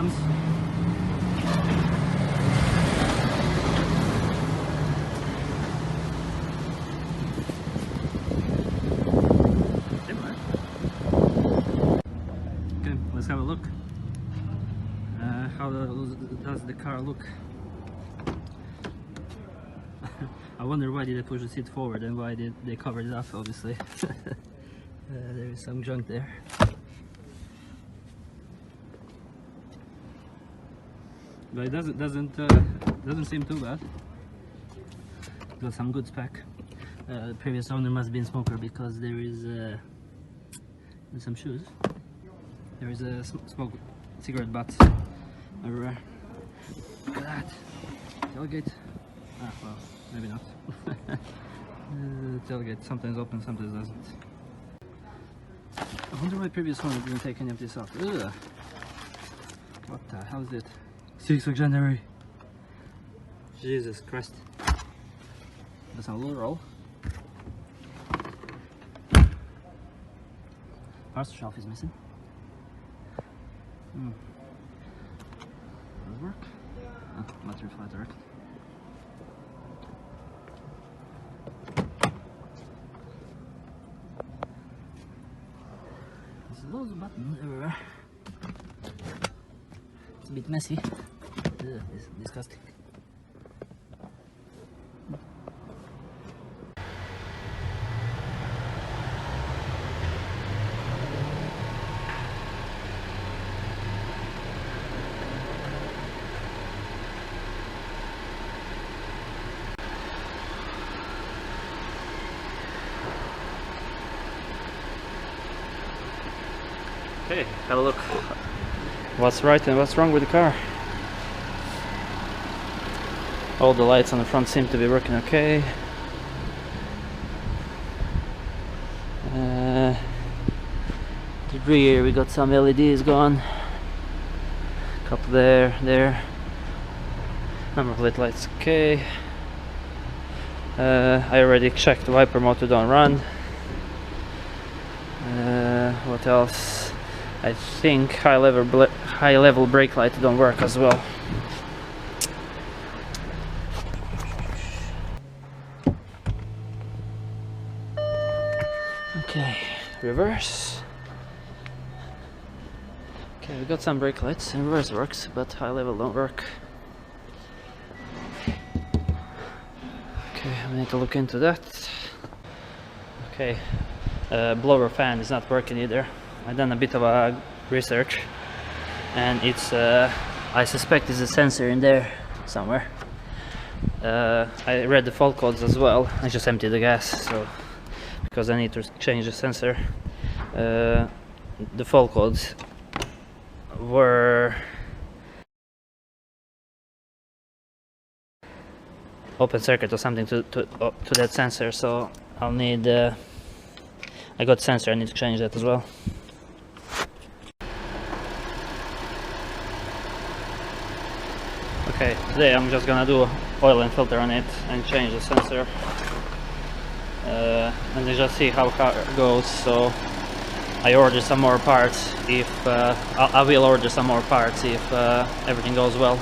comes. Okay, let's have a look. How does the car look? I wonder why did they push the seat forward and why did they cover it up, obviously. There is some junk there. But it doesn't seem too bad. Got some good spec. The previous owner must have been a smoker because there is some shoes. There is a smoke cigarette butts everywhere. Look at that. Tailgate. Ah, well, maybe not. Tailgate sometimes opens, sometimes doesn't. I wonder why previous owner didn't take any of this off. Ugh. What the hell is it? 6th of January. Jesus Christ. That's a little roll. Parcel shelf is missing. Does it work? Oh, battery flat direct. There's loads of buttons everywhere. It's a bit messy. Ugh, it's disgusting. Okay, have a look. What's right and what's wrong with the car? All the lights on the front seem to be working okay. The rear, we got some LEDs gone. Couple there. Number plate lights okay. I already checked the wiper motor don't run. What else? I think high level brake light don't work as well. Okay, reverse. Okay, we got some brake lights and reverse works, but high level don't work. Okay, I need to look into that. Okay, blower fan is not working either. I've done a bit of a research, and it's I suspect it's a sensor in there somewhere. I read the fault codes as well. I just emptied the gas, so because I need to change the sensor. The fault codes were open circuit or something to that sensor, so I'll need I got sensor, I need to change that as well. Okay, today I'm just gonna do oil and filter on it and change the sensor, and then just see how car goes. So I order some more parts if I will order some more parts if everything goes well.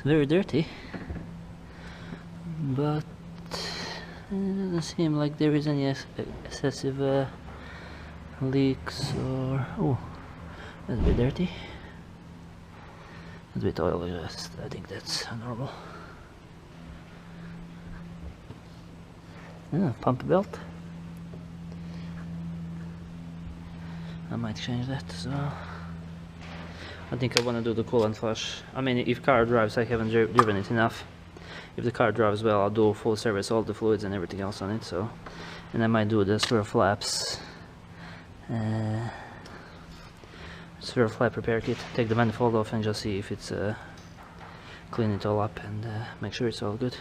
Very dirty, but it doesn't seem like there is any excessive leaks or... oh, that's a bit dirty. That's a bit oil just, I think that's normal. Pump belt. I might change that as well. I think I want to do the coolant flush. I mean, if car drives, I haven't driven it enough. If the car drives well, I'll do a full service, all the fluids and everything else on it. So, and I might do the sphere flaps, sphere flap repair kit. Take the manifold off and just see if it's clean it all up and make sure it's all good.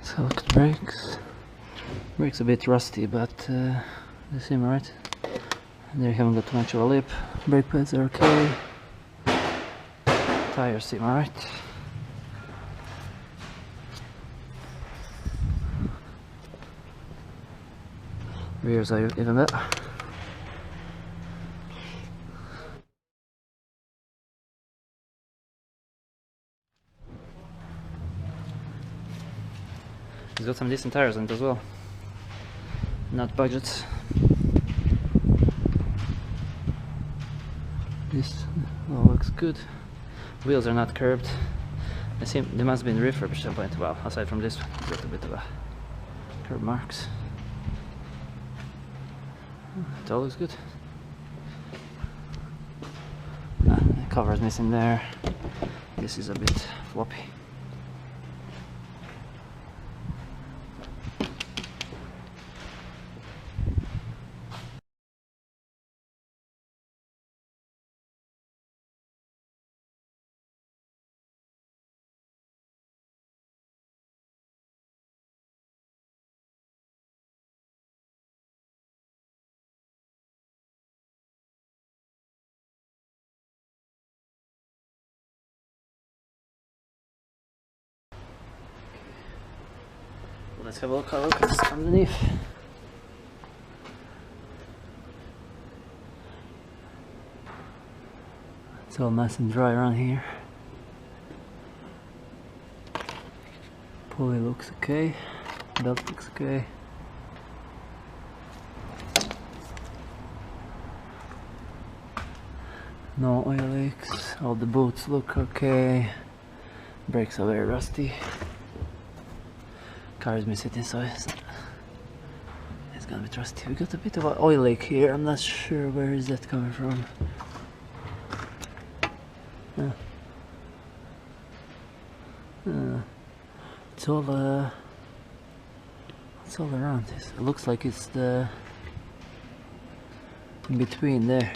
So look at the brakes. Brakes a bit rusty, but they seem alright. They haven't got too much of a lip. Brake pads are okay. Tires seem alright. Rears are even better. He's got some decent tires on it as well. Not budgets. This all looks good. Wheels are not curved. They must have been refurbished at some point. Well, aside from this, a little bit of a curb marks. It all looks good. The cover is missing there. This is a bit floppy. Let's have a look at this underneath. It's all nice and dry around here. Pulley looks okay. Belt looks okay. No oil leaks. All the boots look okay. Brakes are very rusty. Car is missing, so it's gonna be rusty. We got a bit of an oil leak here. I'm not sure where is that coming from. It's all around this. It looks like it's the in between there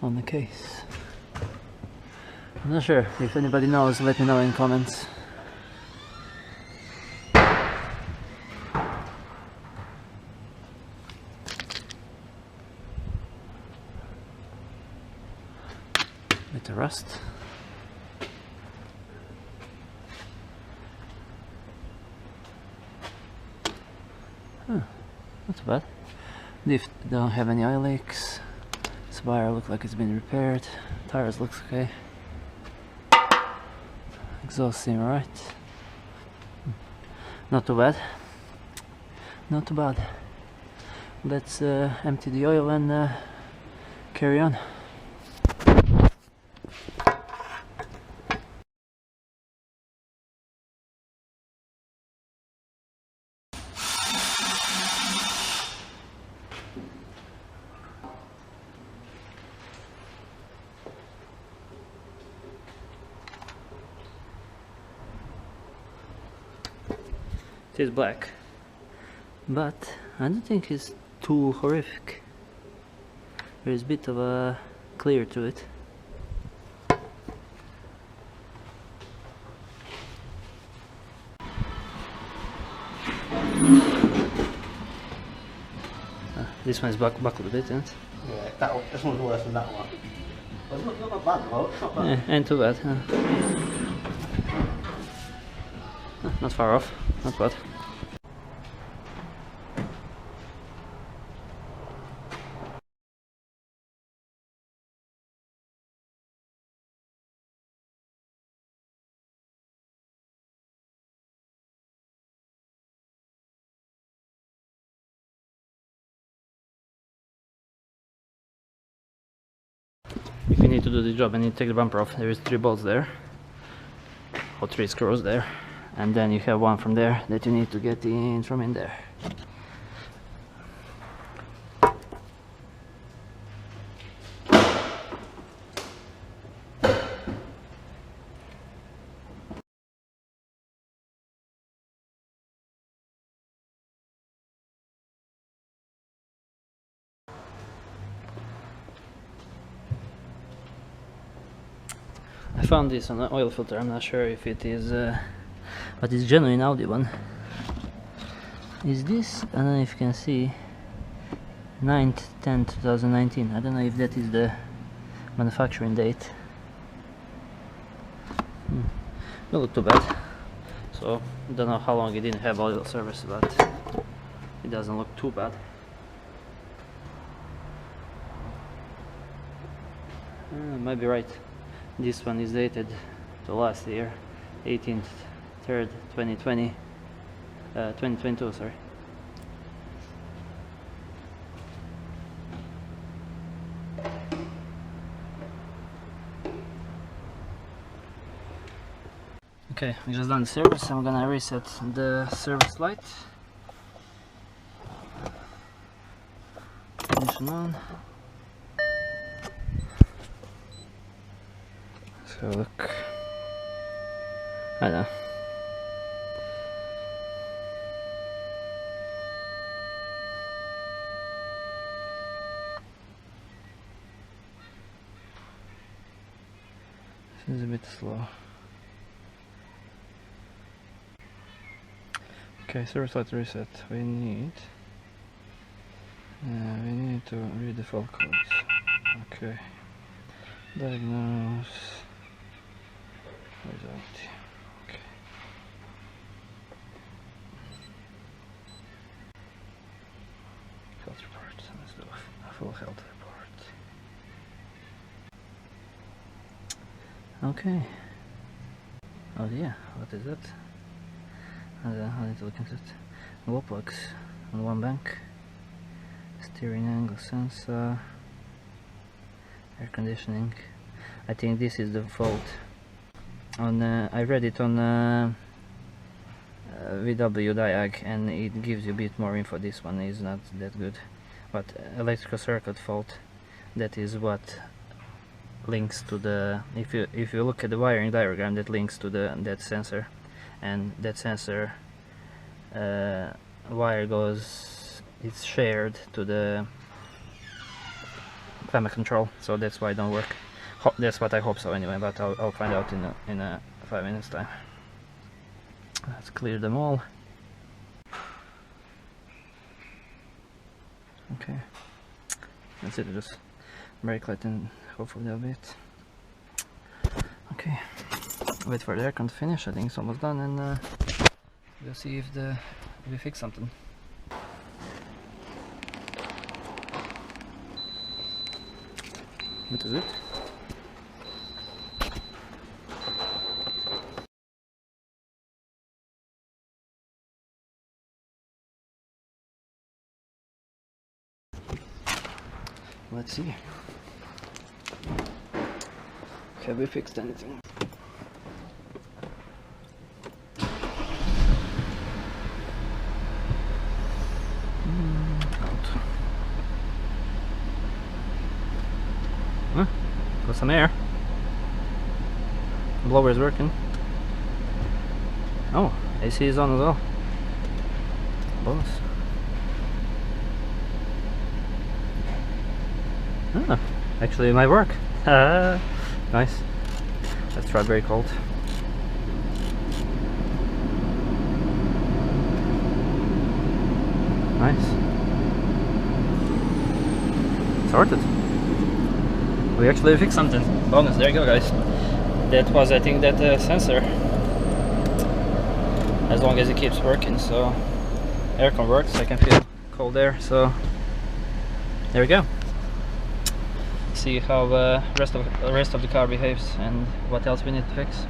on the case. I'm not sure. If anybody knows, let me know in comments. Bit of rust. Not too bad. Diff don't have any oil leaks. Spire looks like it's been repaired. Tires looks okay. Exhaust seem alright. Not too bad. Not too bad. Let's empty the oil and carry on. It is black, but I don't think it's too horrific. There is a bit of a clear to it. This one is buckled a bit, isn't it? Yeah, this one's worse than that one. Well, it's not bad though, it's not bad. Yeah, ain't too bad. Not far off, not bad. If you need to do the job and you take the bumper off, there is 3 bolts there, or 3 screws there, and then you have one from there that you need to get in from in there. I found this on an oil filter. I'm not sure if it is, but it's genuine Audi one. Is this? I don't know if you can see. 9/10/2019. I don't know if that is the manufacturing date. Don't look too bad. So don't know how long it didn't have oil service, but it doesn't look too bad. Might be right. This one is dated to last year, 18/3 2020, 2022. Sorry. Okay, we just done the service. I'm gonna reset the service light. Ignition on. So look, I know. This is a bit slow. Okay, service light reset. We need to read the fault codes. Okay. Diagnose. Result. Okay. Health report. Let's do a full health report. Okay. Oh yeah, what is that? I need to look into it. Wall plugs on one bank. Steering angle sensor. Air conditioning. I think this is the fault. On I read it on VW Diag, and it gives you a bit more info. This one is not that good, but electrical circuit fault, that is what links to the, if you look at the wiring diagram, that links to that sensor, and that sensor wire goes, it's shared to the climate control, so that's why it don't work. That's what I hope so anyway, but I'll find out in a 5 minutes time. Let's clear them all. Okay, that's it. Just brake light and hopefully a bit. Okay, wait for the aircon to finish. I think it's almost done, and we'll see if we fix something. What is it? Let's see. Have we fixed anything? Out. Huh? Got some air. Blower is working. Oh, AC is on as well. Bonus. Ah, actually it might work. Nice. Let's try very cold. Nice. Sorted. We actually fixed something. Bonus, there you go guys. That was, I think, that sensor. As long as it keeps working, so aircon works, I can feel cold air, so there we go. See how the rest of the car behaves and what else we need to fix.